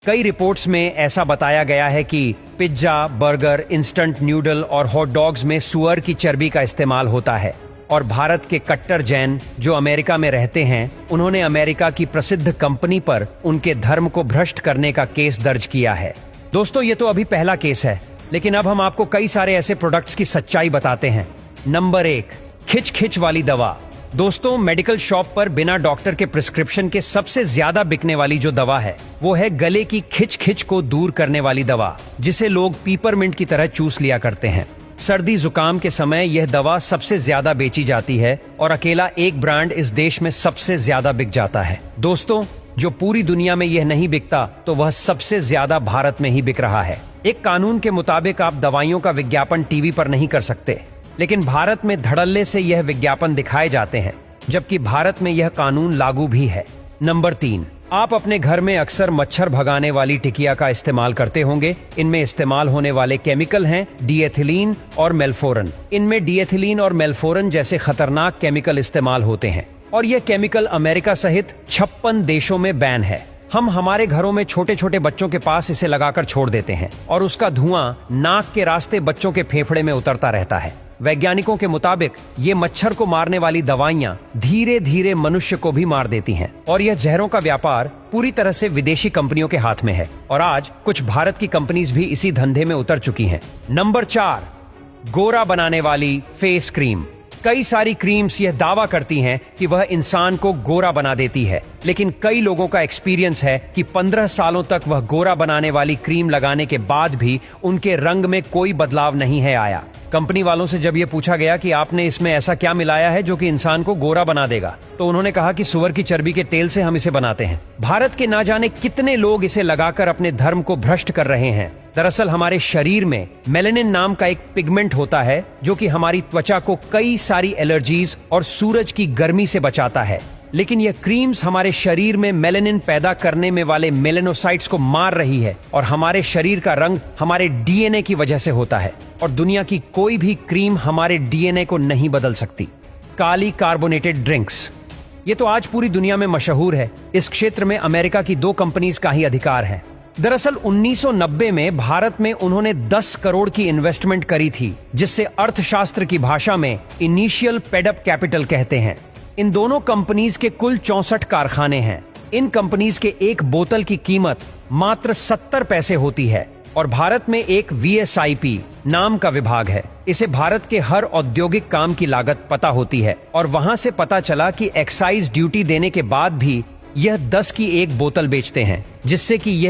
कई रिपोर्ट्स में ऐसा बताया गया है कि पिज्जा, बर्गर, इंस्टेंट नूडल और हॉट डॉग्स में सुअर की चर्बी का इस्तेमाल होता है। और भारत के कट्टर जैन जो अमेरिका में रहते हैं, उन्होंने अमेरिका की प्रसिद्ध कंपनी पर उनके धर्म को भ्रष्ट करने का केस दर्ज किया है। दोस्तों, ये तो अभी पहला केस है, लेकिन अब हम आपको कई सारे ऐसे प्रोडक्ट्स की सच्चाई बताते हैं। नंबर 1, खिच वाली दवा। दोस्तों, मेडिकल शॉप पर बिना डॉक्टर के प्रिस्क्रिप्शन के सबसे ज्यादा बिकने वाली जो दवा है वो है गले की खिच को दूर करने वाली दवा, जिसे लोग पीपरमिंट की तरह चूस लिया करते हैं। सर्दी जुकाम के समय यह दवा सबसे ज्यादा बेची जाती है और अकेला एक ब्रांड इस देश में सबसे ज्यादा बिक जाता है। दोस्तों, जो पूरी दुनिया में यह नहीं बिकता तो वह सबसे ज्यादा भारत में ही बिक रहा है। एक कानून के मुताबिक आप दवाइयों का विज्ञापन टीवी पर नहीं कर सकते, लेकिन भारत में धड़ल्ले से यह विज्ञापन दिखाए जाते हैं, जबकि भारत में यह कानून लागू भी है। नंबर 3, आप अपने घर में अक्सर मच्छर भगाने वाली टिकिया का इस्तेमाल करते होंगे। इनमें इस्तेमाल होने वाले केमिकल हैं डिएथिलीन और मेल्फोरन। इनमें डिएथिलीन और मेल्फोरन जैसे खतरनाक केमिकल इस्तेमाल होते हैं और यह केमिकल अमेरिका सहित 56 देशों में बैन है। हम हमारे घरों में छोटे छोटे बच्चों के पास इसे लगाकर छोड़ देते हैं और उसका धुआं नाक के रास्ते बच्चों के फेफड़े में उतरता रहता है। वैज्ञानिकों के मुताबिक ये मच्छर को मारने वाली दवाइयां धीरे धीरे मनुष्य को भी मार देती हैं और यह जहरों का व्यापार पूरी तरह से विदेशी कंपनियों के हाथ में है और आज कुछ भारत की कंपनीज भी इसी धंधे में उतर चुकी हैं। नंबर 4, गोरा बनाने वाली फेस क्रीम। कई सारी क्रीम्स यह दावा करती हैं कि वह इंसान को गोरा बना देती है, लेकिन कई लोगों का एक्सपीरियंस है कि 15 सालों तक वह गोरा बनाने वाली क्रीम लगाने के बाद भी उनके रंग में कोई बदलाव नहीं है आया। कंपनी वालों से जब यह पूछा गया कि आपने इसमें ऐसा क्या मिलाया है जो कि इंसान को गोरा बना देगा, तो उन्होंने कहा कि सुअर की चर्बी के तेल से हम इसे बनाते हैं। भारत के ना जाने कितने लोग इसे लगाकर अपने धर्म को भ्रष्ट कर रहे हैं। दरअसल हमारे शरीर में मेलानिन नाम का एक पिगमेंट होता है जो कि हमारी त्वचा को कई सारी एलर्जीज और सूरज की गर्मी से बचाता है, लेकिन यह क्रीम्स हमारे शरीर में मेलानिन पैदा करने में वाले मेलेनोसाइट्स को मार रही है और हमारे शरीर का रंग हमारे डीएनए की वजह से होता है और दुनिया की कोई भी क्रीम हमारे डीएनए को नहीं बदल सकती। काली कार्बोनेटेड ड्रिंक्स, ये तो आज पूरी दुनिया में मशहूर है। इस क्षेत्र में अमेरिका की 2 कंपनीज का ही अधिकार है। दरअसल 1990 में भारत में उन्होंने 10 करोड़ की इन्वेस्टमेंट करी थी, जिससे अर्थशास्त्र की भाषा में इनिशियल पेडअप कैपिटल कहते हैं। इन दोनों कंपनीज के कुल 64 कारखाने हैं। इन कंपनीज के एक बोतल की कीमत मात्र 70 पैसे होती है और भारत में एक VSIP नाम का विभाग है। इसे भारत के हर औद्योगिक काम की लागत पता होती है और वहां से पता चला कि एक्साइज ड्यूटी देने के बाद भी यह 10 की एक बोतल बेचते हैं, जिससे कि यह